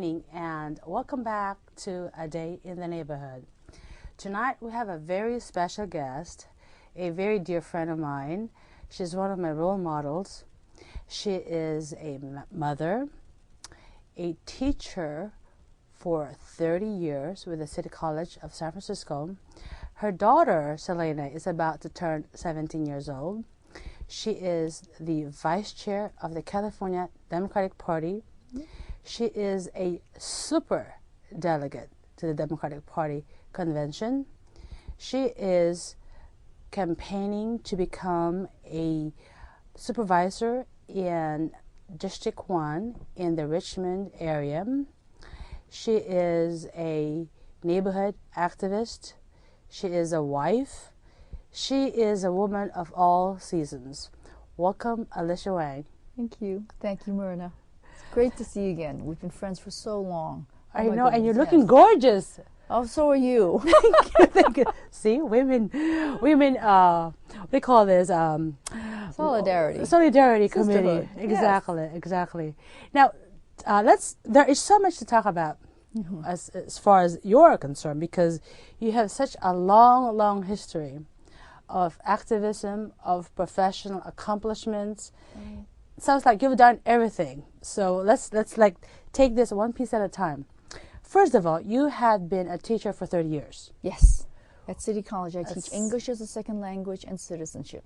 evening and welcome back to A Day in the Neighborhood. Tonight we have a very special guest, a very dear friend of mine. She's one of my role models. She is a mother, a teacher for 30 years with the City College of San Francisco. Her daughter, Selena, is about to turn 17 years old. She is the vice chair of the California Democratic Party. She is a super delegate to the Democratic Party convention. She is campaigning to become a supervisor in District 1 in the Richmond area. She is a neighborhood activist. She is a wife. She is a woman of all seasons. Welcome, Alicia Wang. Thank you. Thank you, Myrna. It's great to see you again. We've been friends for so long. I know, and you're looking gorgeous. Oh, so are you. Thank you, thank you. See, women, they call this Solidarity Committee. Exactly, yes. Exactly. Now, there is so much to talk about as far as you're concerned, because you have such a long history of activism, of professional accomplishments. Sounds like you've done everything. So let's take this one piece at a time. First of all, you have been a teacher for 30 years. Yes. At City College, I teach English as a second language and citizenship.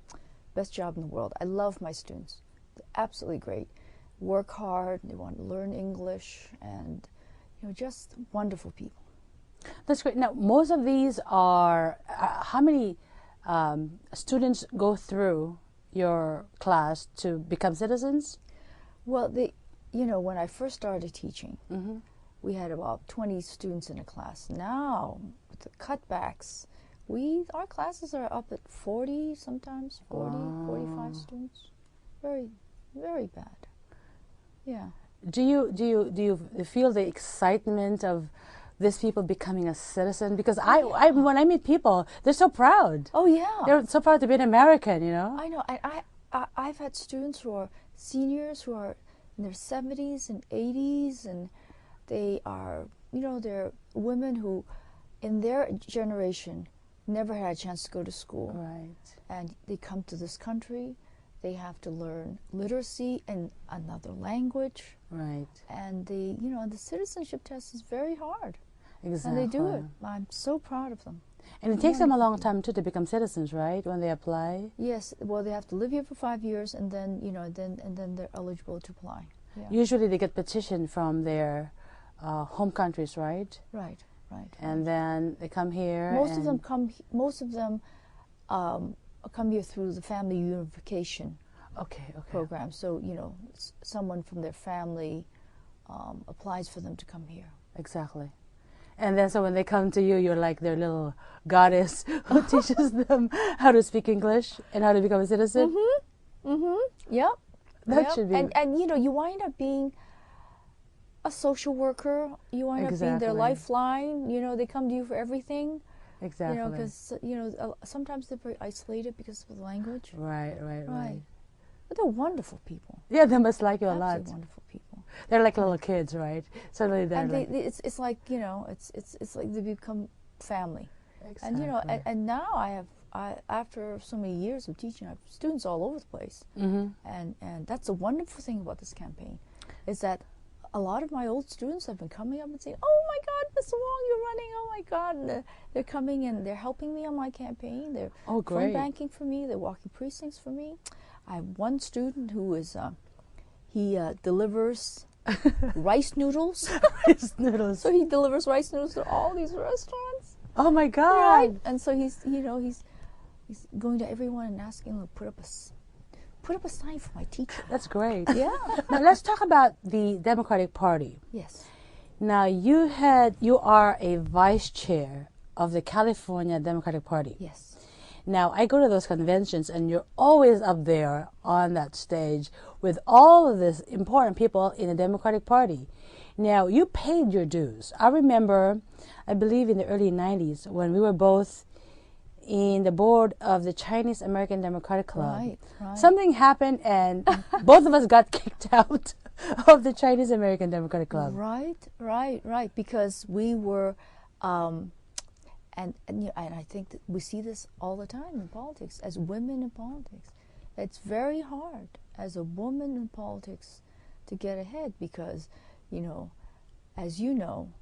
Best job in the world. I love my students. They're absolutely great. Work hard. They want to learn English, and just wonderful people. That's great. Now, most of these are how many students go through your class to become citizens? Well, when I first started teaching, we had about 20 students in a class. Now, with the cutbacks, our classes are up at 40, sometimes 40, 45 students. Very, very bad. Yeah. Do you feel the excitement of these people becoming a citizen? Because when I meet people, they're so proud. Oh yeah, they're so proud to be an American. I know. I've had students who are seniors who are in their 70s and 80s, and they are they're women who, in their generation, never had a chance to go to school. Right. And they come to this country. They have to learn literacy and another language. Right. And the citizenship test is very hard. Exactly. And they do it. I'm so proud of them. And it takes them a long time too to become citizens, right? When they apply. Yes. Well, they have to live here for 5 years, and then then they're eligible to apply. Yeah. Usually they get petition from their home countries, right? Right. And then they come here. Most of them come here through the family unification program. So someone from their family applies for them to come here. Exactly. And then so when they come to you, you're like their little goddess who teaches them how to speak English and how to become a citizen. Yep. That should be. And you wind up being a social worker. You wind up being their lifeline. They come to you for everything. Exactly. Because sometimes they're very isolated because of the language. Right. But they're wonderful people. Yeah, they must like you a lot. Absolutely wonderful people. They're like little kids, right? Suddenly they're it's like it's like they become family. Exactly. And now after so many years of teaching, I have students all over the place. And that's the wonderful thing about this campaign, is that a lot of my old students have been coming up and saying, "Oh my God, Mr. Wong, you're running! Oh my God!" And they're coming and they're helping me on my campaign. They're phone banking for me. They're walking precincts for me. I have one student who is he delivers rice noodles. Rice noodles. So he delivers rice noodles to all these restaurants. Oh my God! Right. And so he's going to everyone and asking them to put up a sign for my teacher. That's great. Yeah. Now let's talk about the Democratic Party. Yes. Now you are a vice chair of the California Democratic Party. Yes. Now I go to those conventions and you're always up there on that stage with all of these important people in the Democratic Party. Now you paid your dues. I remember, I believe in the early 90s when we were both in the board of the Chinese American Democratic Club. Right. Something happened and both of us got kicked out of the Chinese American Democratic Club. Right. Because we were, and I think that we see this all the time in politics, as women in politics. It's very hard as a woman in politics to get ahead because, as you know,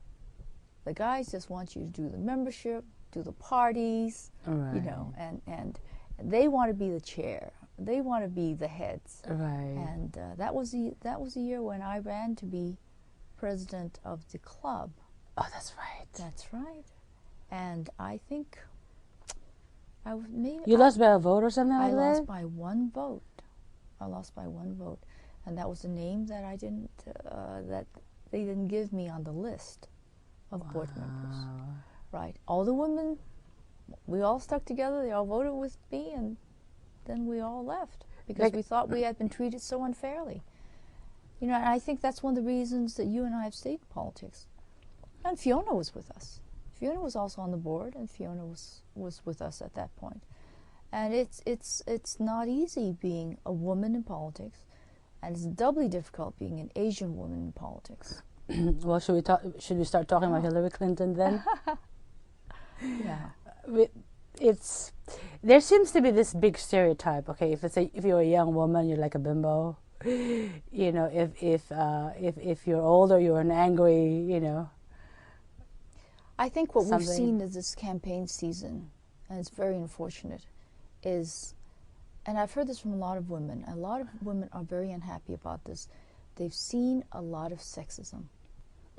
the guys just want you to do the membership, do the parties, Right. and they want to be the chair. They want to be the heads. Right. And that was the year when I ran to be president of the club. Oh, that's right. That's right. And I think I was maybe You lost by a vote or something like I that? lost by one vote. And that was a name that I didn't that they didn't give me on the list of board members. Right. All the women, we all stuck together. They all voted with me, and then we all left because we thought we had been treated so unfairly. And I think that's one of the reasons that you and I have stayed in politics. And Fiona was with us. Fiona was also on the board, and Fiona was with us at that point. And it's not easy being a woman in politics, and it's doubly difficult being an Asian woman in politics. Well, should we start talking about Hillary Clinton then? Yeah. There seems to be this big stereotype. Okay, if you're a young woman, you're like a bimbo. If you're older, you're an angry. I think what we've Something. seen in this campaign season, and it's very unfortunate, is, and I've heard this from a lot of women are very unhappy about this. They've seen a lot of sexism.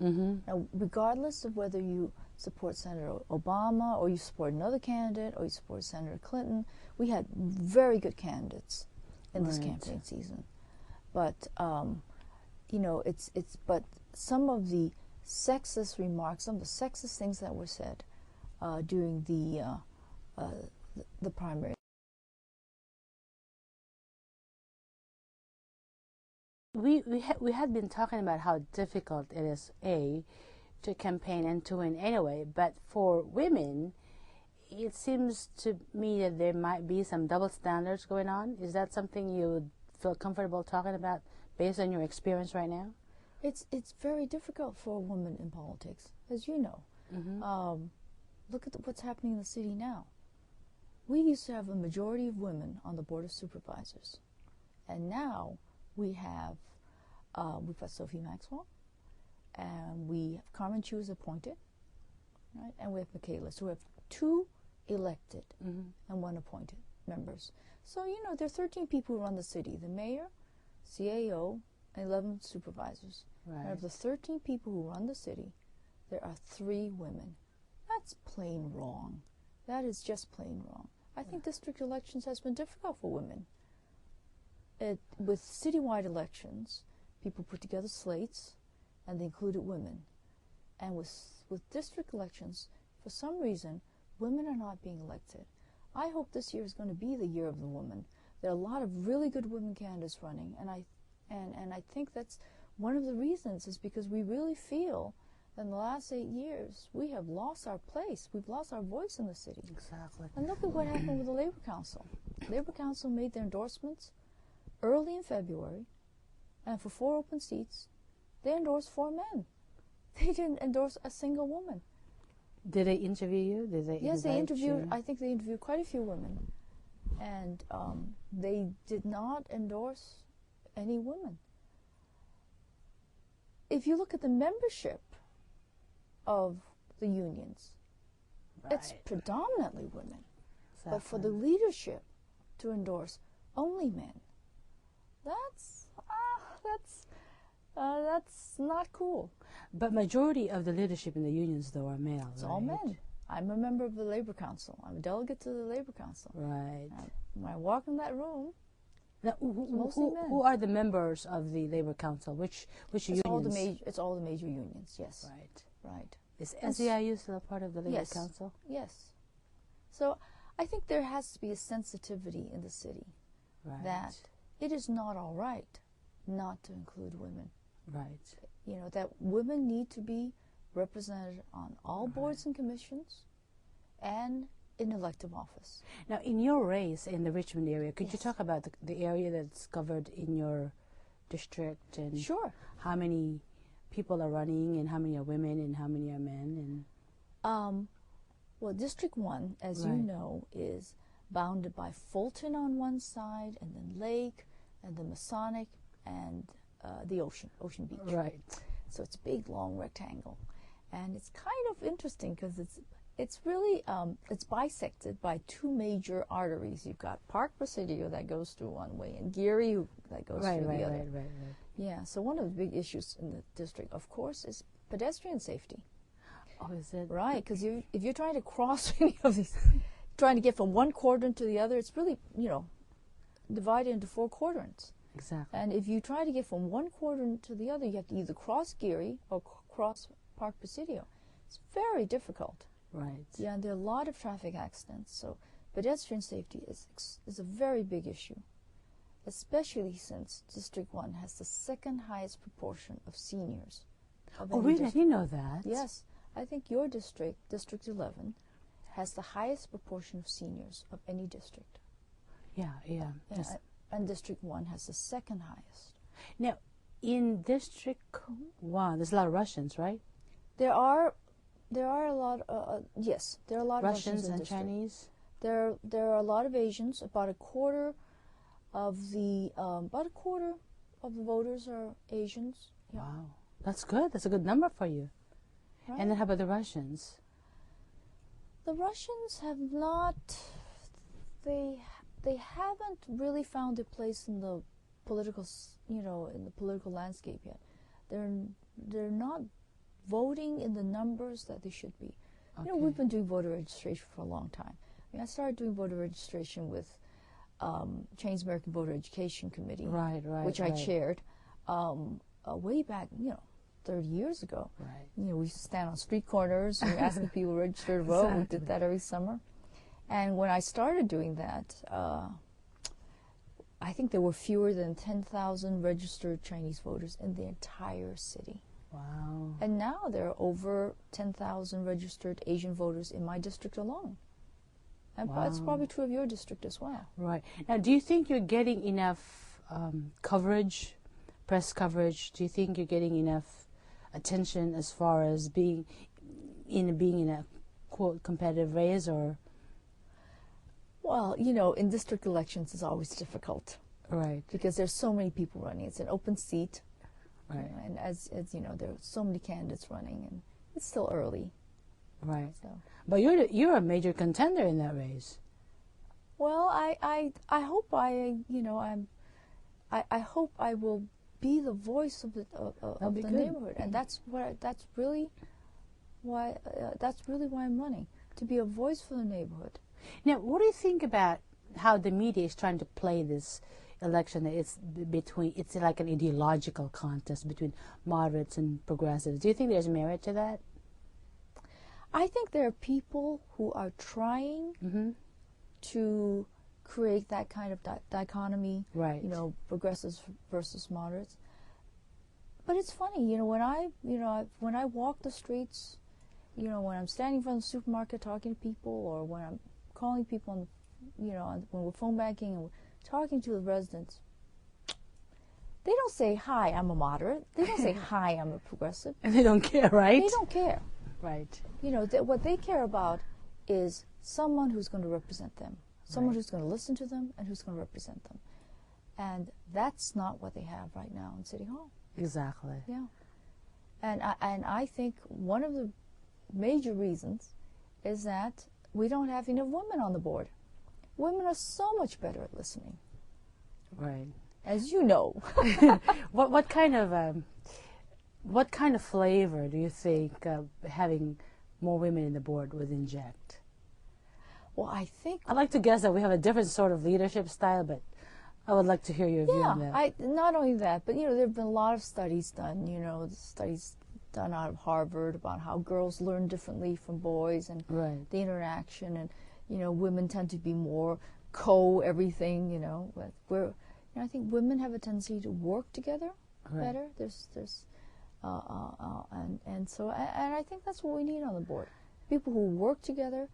Mm-hmm. Now, regardless of whether you support Senator Obama or you support another candidate or you support Senator Clinton, we had very good candidates in this Right. campaign season. But but some of the sexist remarks, some of the sexist things that were said during the primary. We had been talking about how difficult it is to campaign and to win anyway, but for women, it seems to me that there might be some double standards going on. Is that something you would feel comfortable talking about based on your experience right now? It's very difficult for a woman in politics, as you know. Mm-hmm. Look at what's happening in the city now. We used to have a majority of women on the Board of Supervisors, and now we've got Sophie Maxwell, and we have Carmen Chu is appointed, right? And we have Michaela. So we have 2 elected Mm-hmm. and 1 appointed members. So there are 13 people who run the city: the mayor, CAO, and 11 supervisors. Right. Out of the 13 people who run the city, there are 3 women. That's plain wrong. That is just plain wrong. I think district elections has been difficult for women. With citywide elections, people put together slates, and they included women. And with district elections, for some reason, women are not being elected. I hope this year is going to be the year of the woman. There are a lot of really good women candidates running, and I think that's one of the reasons is because we really feel that in the last 8 years we have lost our place. We've lost our voice in the city. Exactly. And look at what happened with the Labor Council. Labor Council made their endorsements early in February, and for 4 open seats, they endorsed 4 men. They didn't endorse a single woman. Did they interview you? Yes, they interviewed. You? I think they interviewed quite a few women, and they did not endorse any women. If you look at the membership of the unions, it's Right. predominantly women. Exactly. But for the leadership to endorse only men, that's not cool. But majority of the leadership in the unions, though, are male. It's all men. I'm a member of the Labor Council. I'm a delegate to the Labor Council. Right. When I walk in that room, Now, mostly men. who are the members of the Labor Council? Which unions? It's all the major unions. Yes. Right. Is SEIU still a part of the Labor Yes. Council? Yes. So I think there has to be a sensitivity in the city Right. that it is not all right not to include women. Right. That women need to be represented on all boards and commissions and in elective office. Now, in your race in the Richmond area, could you Yes. talk about the area that's covered in your district and Sure. how many people are running and how many are women and how many are men? And Well, District 1, as you Right. know, is bounded by Fulton on one side, and then Lake, and the Masonic, and the Ocean Beach. right. So it's a big, long rectangle. And it's kind of interesting because it's really, it's bisected by two major arteries. You've got Park Presidio that goes through one way, and Geary that goes Right, through right, the other. right. Yeah, so one of the big issues in the district, of course, is pedestrian safety. Oh, is it? Right, because if you're trying to cross any of these, trying to get from one quadrant to the other, it's really, divided into 4 quadrants. Exactly. And if you try to get from one quadrant to the other, you have to either cross Geary or cross Park Presidio. It's very difficult. Right. Yeah, and there are a lot of traffic accidents. So pedestrian safety is a very big issue, especially since District 1 has the second highest proportion of seniors. Of Oh, any really? I district. didn't know that. Yes. I think your district, District 11, has the highest proportion of seniors of any district. Yeah. Yeah, Yes. and District 1 has the second highest. Now, in District 1, there's a lot of Russians, right? There are a lot. Yes, there are a lot of Russians in and district. Chinese. There are a lot of Asians. About a quarter of the voters are Asians. Yeah. Wow, that's good. That's a good number for you. Right? And then how about the Russians? The Russians have not. They haven't really found a place in the political, in the political landscape yet. They're not voting in the numbers that they should be. Okay. We've been doing voter registration for a long time. I started doing voter registration with Chinese American Voter Education Committee, Right, which I chaired way back, 30 years ago. Right. We used to stand on street corners and asking people to register to vote. Exactly. We did that every summer. And when I started doing that, I think there were fewer than 10,000 registered Chinese voters in the entire city. Wow. And now there are over 10,000 registered Asian voters in my district alone. And that's Wow. probably true of your district as well. Right. Now, do you think you're getting enough coverage, press coverage? Do you think you're getting enough attention as far as being in a quote competitive race? Or Well, in district elections it's always difficult right, because there's so many people running. It's an open seat. right, And as you know, there are so many candidates running, and it's still early. right. So, But you're a major contender in that race. well, I hope I hope I will be the voice of the That'll be good. neighborhood, and that's really why I'm running, to be a voice for the neighborhood. Now, what do you think about how the media is trying to play this election? That it's like an ideological contest between moderates and progressives. Do you think there's merit to that? I think there are people who are trying Mm-hmm. to create that kind of dichotomy, Right. progressives versus moderates. But it's funny, when I walk the streets, when I'm standing in front of the supermarket talking to people, or when I'm calling people when we're phone banking and we're talking to the residents, they don't say, "Hi, I'm a moderate." They don't say, "Hi, I'm a progressive." And they don't care, right? They don't care. Right. What they care about is someone who's going to represent them, someone Right. who's going to listen to them and who's going to represent them. And that's not what they have right now in City Hall. Exactly. Yeah. And I think one of the major reasons is that we don't have enough women on the board. Women are so much better at listening, Right. as you know. What kind of flavor do you think having more women in the board would inject? Well, I think I'd like to guess that we have a different sort of leadership style, but I would like to hear your view on that. not only that, but there have been a lot of studies done. Studies done out of Harvard about how girls learn differently from boys and Right. the interaction, and women tend to be more co-everything. But I think women have a tendency to work together Right. better. And I think that's what we need on the board: people who work together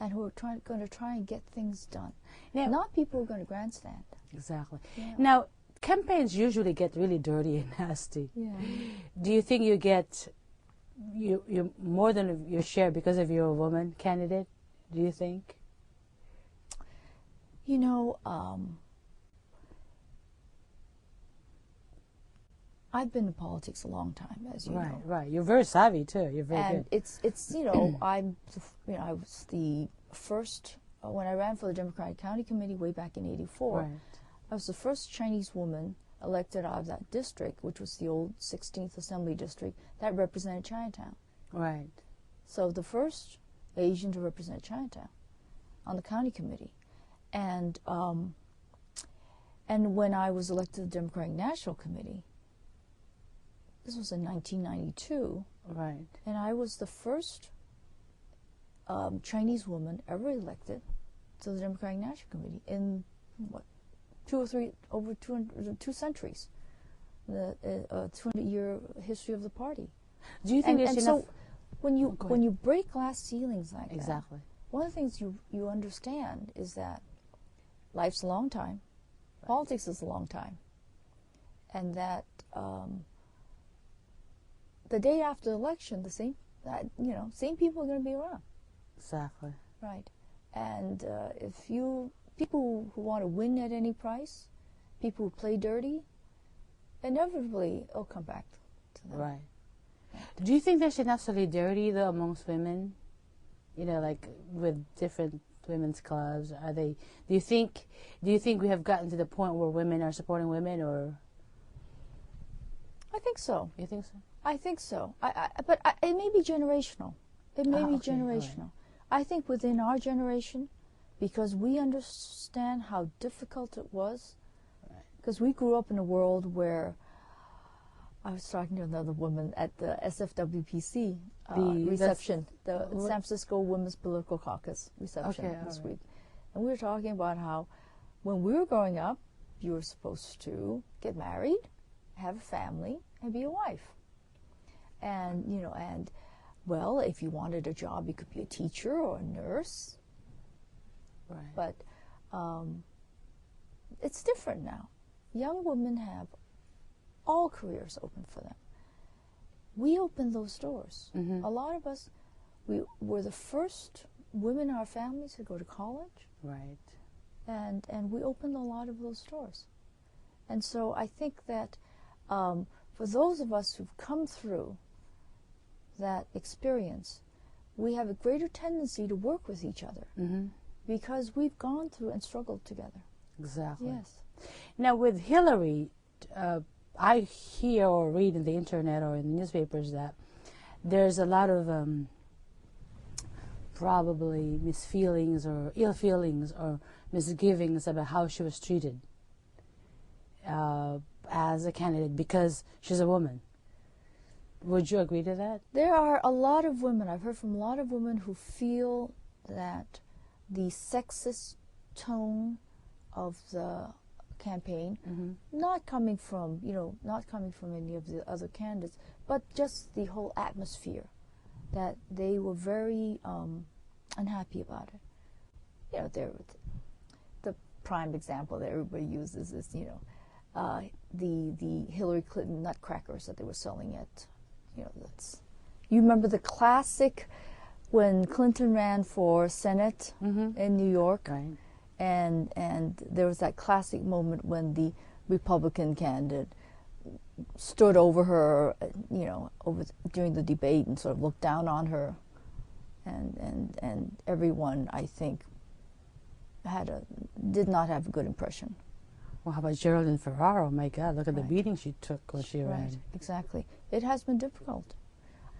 and who are going to try and get things done. Now, Not people who are going to grandstand. exactly. Yeah. Now, campaigns usually get really dirty and nasty. Yeah. Do you think you get you more than your share because of you're a woman candidate? Do you think? You know, I've been in politics a long time, as you know. Right. You're very savvy too. You're very And good. it's you know, I was the first when I ran for the Democratic County Committee way back in '84. Right. I was the first Chinese woman elected out of that district, which was the old 16th Assembly District, that represented Chinatown. Right. So the first Asian to represent Chinatown on the county committee. And when I was elected to the Democratic National Committee, this was in 1992, Right. and I was the first Chinese woman ever elected to the Democratic National Committee in, what, two centuries, the 200-year history of the party. Do you think And so when you break glass ceilings like that, exactly. one of the things you understand is that life's a long time, politics is a long time, and that the day after the election, the same people are going to be around. Exactly. Right. And people who want to win at any price, people who play dirty, inevitably it'll come back to them. Right. Do you think there's enough solidarity though amongst women? You know, like with different women's clubs, are they? Do you think we have gotten to the point where women are supporting women, or? I think so. You think so? I think so. But it may be generational. It may be generational. Right. I think within our generation, because we understand how difficult it was, because we grew up in a world where I was talking to another woman at the SFWPC reception, the San Francisco Women's Political Caucus reception this week. And we were talking about how when we were growing up, you were supposed to get married, have a family, and be a wife. And, well, if you wanted a job, you could be a teacher or a nurse. Right. But it's different now. Young women have all careers open for them. We opened those doors. Mm-hmm. A lot of us, we were the first women in our families to go to college. Right. And we opened a lot of those doors. And so I think that for those of us who've come through that experience, we have a greater tendency to work with each other because we've gone through and struggled together. Exactly. Yes. Now with Hillary, I hear or read in the internet or in the newspapers that there's a lot of probably misfeelings or ill feelings or misgivings about how she was treated as a candidate because she's a woman. Would you agree to that? There are a lot of women, I've heard from a lot of women who feel that the sexist tone of the campaign, not coming from any of the other candidates, but just the whole atmosphere, that they were very unhappy about it. The prime example that everybody uses is, the Hillary Clinton nutcrackers that they were selling at, you remember the classic when Clinton ran for Senate in New York, right. And there was that classic moment when the Republican candidate stood over her, during the debate and sort of looked down on her, and everyone, I think, did not have a good impression. Well, how about Geraldine Ferraro? My God, look at the beating she took when she ran. Right, exactly. It has been difficult.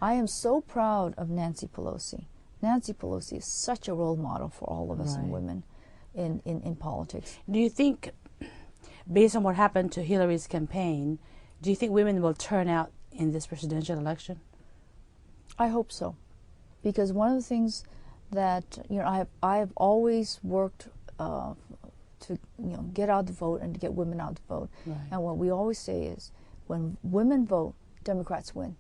I am so proud of Nancy Pelosi. Nancy Pelosi is such a role model for all of us and women in politics. Do you think, based on what happened to Hillary's campaign, do you think women will turn out in this presidential election? I hope so, because one of the things that I have always worked to get out the vote and to get women out the vote. Right. And what we always say is, when women vote, Democrats win.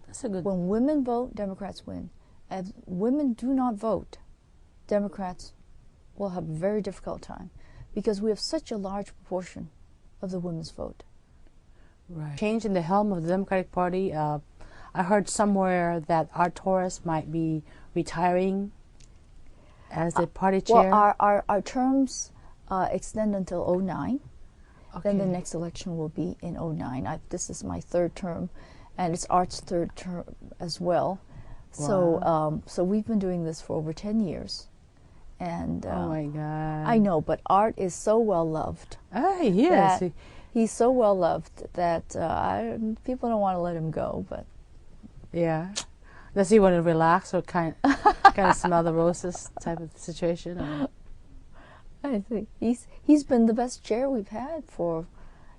That's a good. When women vote, Democrats win. If women do not vote, Democrats will have a very difficult time, because we have such a large proportion of the women's vote. Right. Change in the helm of the Democratic Party. I heard somewhere that Art Torres might be retiring as the party chair. Well, our terms extend until 2009. Okay. Then the next election will be in 2009. This is my third term, and it's Art's third term as well. Wow. So we've been doing this for over 10 years. And oh my God. I know, but Art is so well loved. He is. He's so well loved that people don't want to let him go. But yeah, does he want to relax or kind of smell the roses type of situation? Or? I think he's been the best chair we've had for.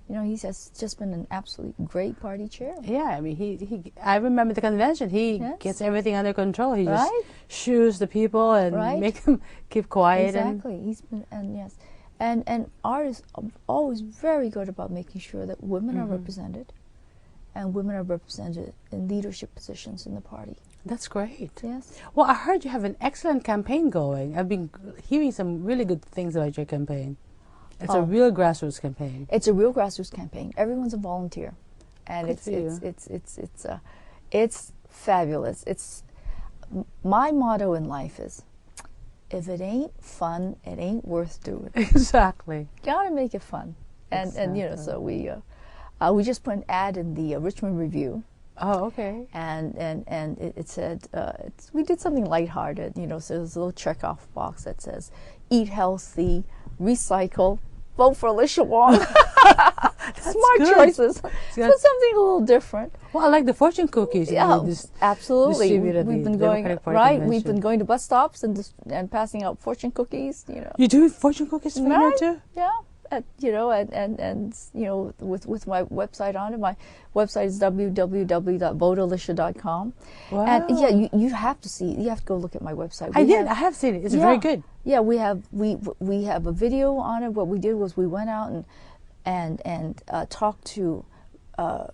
He has just been an absolutely great party chair. Yeah, I mean, I remember the convention. He gets everything under control. He just shoos the people and make them keep quiet. Exactly. He's been, and Art is always very good about making sure that women are represented, and women are represented in leadership positions in the party. That's great. Yes. Well, I heard you have an excellent campaign going. I've been hearing some really good things about your campaign. It's a real grassroots campaign. It's a real grassroots campaign. Everyone's a volunteer, and it's fabulous. It's my motto in life is, if it ain't fun, it ain't worth doing. Exactly. Gotta make it fun, and so we just put an ad in the Richmond Review. Oh, okay. And it said we did something lighthearted. So there's a little check-off box that says, "Eat healthy, recycle, vote for Alicia Wang." Smart choices. So something a little different. Well, I like the fortune cookies. Yeah, absolutely. We've been going We've been going to bus stops and passing out fortune cookies. You do fortune cookies for you too? Yeah. And with my website on it. My website is www.votealicia.com. Wow. And yeah, you have to see. You have to go look at my website. I have seen it. It's very good. Yeah, we have a video on it. What we did was we went out and talked to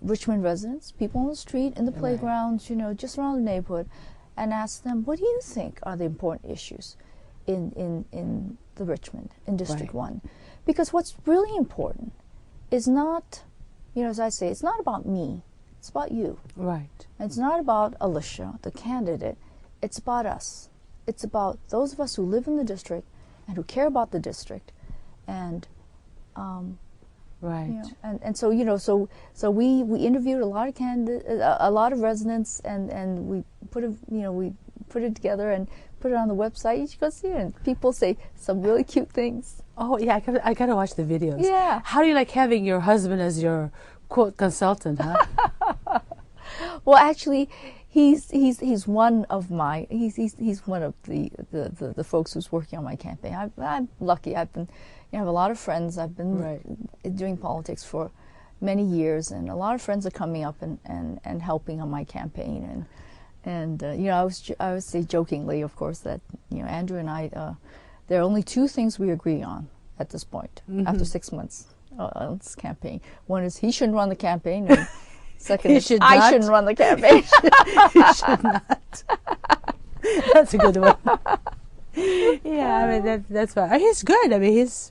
Richmond residents, people on the street, in the playgrounds, just around the neighborhood, and asked them, what do you think are the important issues in the Richmond, in District 1? Because what's really important is not, as I say, it's not about me. It's about you. Right. And it's not about Alicia, the candidate. It's about us. It's about those of us who live in the district and who care about the district. And, right. So we interviewed a lot of a lot of residents, and we put it together and put it on the website. You should go see it. And people say some really cute things. Oh yeah, I gotta watch the videos. Yeah. How do you like having your husband as your quote consultant, huh? Well, actually, he's one of the folks who's working on my campaign. I'm lucky. I have a lot of friends. I've been doing politics for many years, and a lot of friends are coming up and helping on my campaign. And I would say jokingly, of course, that Andrew and I. There are only two things we agree on at this point, after 6 months on this campaign. One is he shouldn't run the campaign, and second is I shouldn't run the campaign. He should not. That's a good one. Yeah, I mean, that's fine. He's good. I mean, he's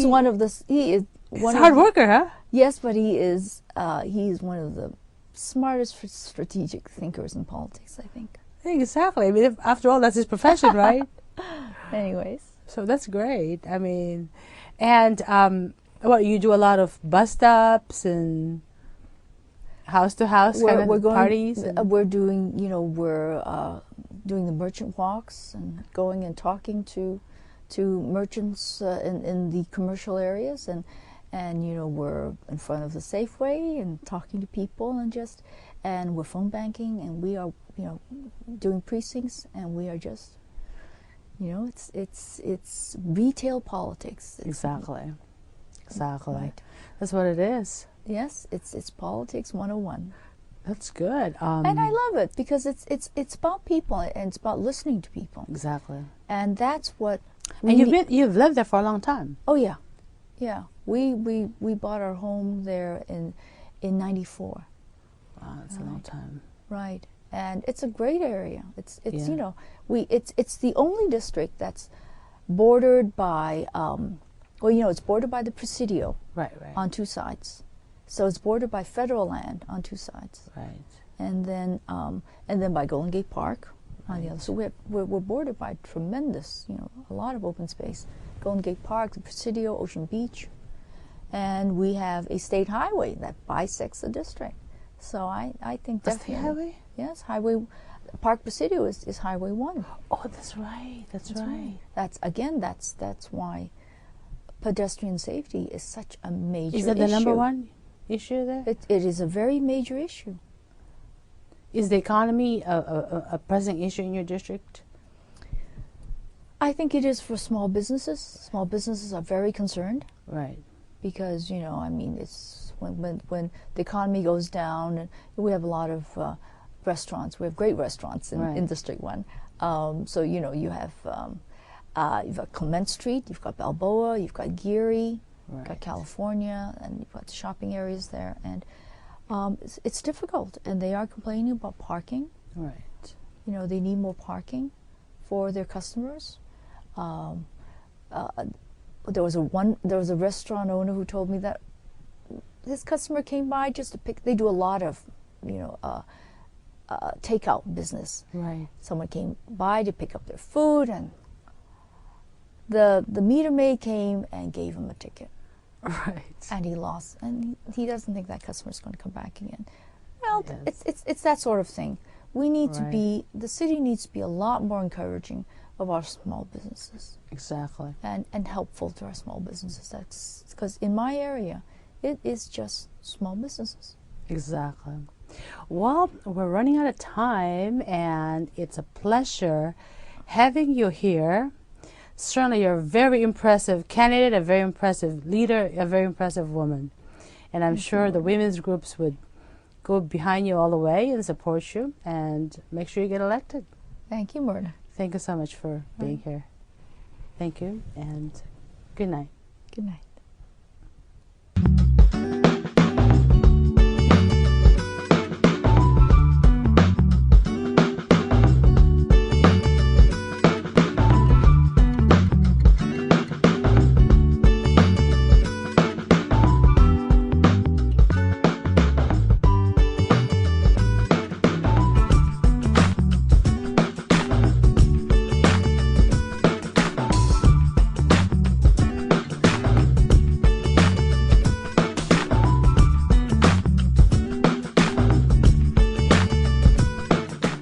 one of the... He is one hard worker, huh? Yes, but he is one of the smartest strategic thinkers in politics, I think. Exactly. I mean, after all, that's his profession, right? Anyways, so that's great. I mean, and you do a lot of bus stops and house to house kind of parties. We're doing, doing the merchant walks and going and talking to merchants in the commercial areas, and we're in front of the Safeway and talking to people, and we're phone banking, and we are doing precincts, and we are just. It's retail politics. Exactly. Right. That's what it is. Yes, it's politics 101. That's good. And I love it because it's about people, and it's about listening to people. Exactly. And that's what. You've lived there for a long time. Oh yeah, yeah. We bought our home there in '94. Wow, that's a long time. Right. And it's a great area. It's the only district that's bordered by, well, you know, it's bordered by the Presidio Right. on two sides. So it's bordered by federal land on two sides. Right. And then by Golden Gate Park on the other. So we're bordered by tremendous, you know, a lot of open space. Golden Gate Park, the Presidio, Ocean Beach, and we have a state highway that bisects the district. So I think That's definitely. the highway? Yes, Park Presidio is Highway 1. Oh, that's right. That's right. That's why pedestrian safety is such a major issue. Is that the number one issue there? It is a very major issue. Is the economy a pressing issue in your district? I think it is for small businesses. Small businesses are very concerned. Right. Because, you know, I mean, it's when the economy goes down, and we have a lot of restaurants. We have great restaurants in District 1. So, you know, you've got Clement Street, you've got Balboa, you've got Geary, you've got California, and you've got shopping areas there. And it's difficult, and they are complaining about parking. Right. You know, they need more parking for their customers. There was a restaurant owner who told me that his customer came by just to pick. They do a lot of, you know, takeout business. Right. Someone came by to pick up their food, and the meter maid came and gave him a ticket. Right. And he lost, and he doesn't think that customer is going to come back again. Well, Yes. it's that sort of thing. We need to be, the city needs to be a lot more encouraging of our small businesses. Exactly. And helpful to our small businesses. That's because in my area, it is just small businesses. Exactly. Well, we're running out of time, and it's a pleasure having you here. Certainly, you're a very impressive candidate, a very impressive leader, a very impressive woman. And I'm sure the women's groups would go behind you all the way and support you and make sure you get elected. Thank you, Myrna. Thank you so much for being here. Thank you, and good night. Good night.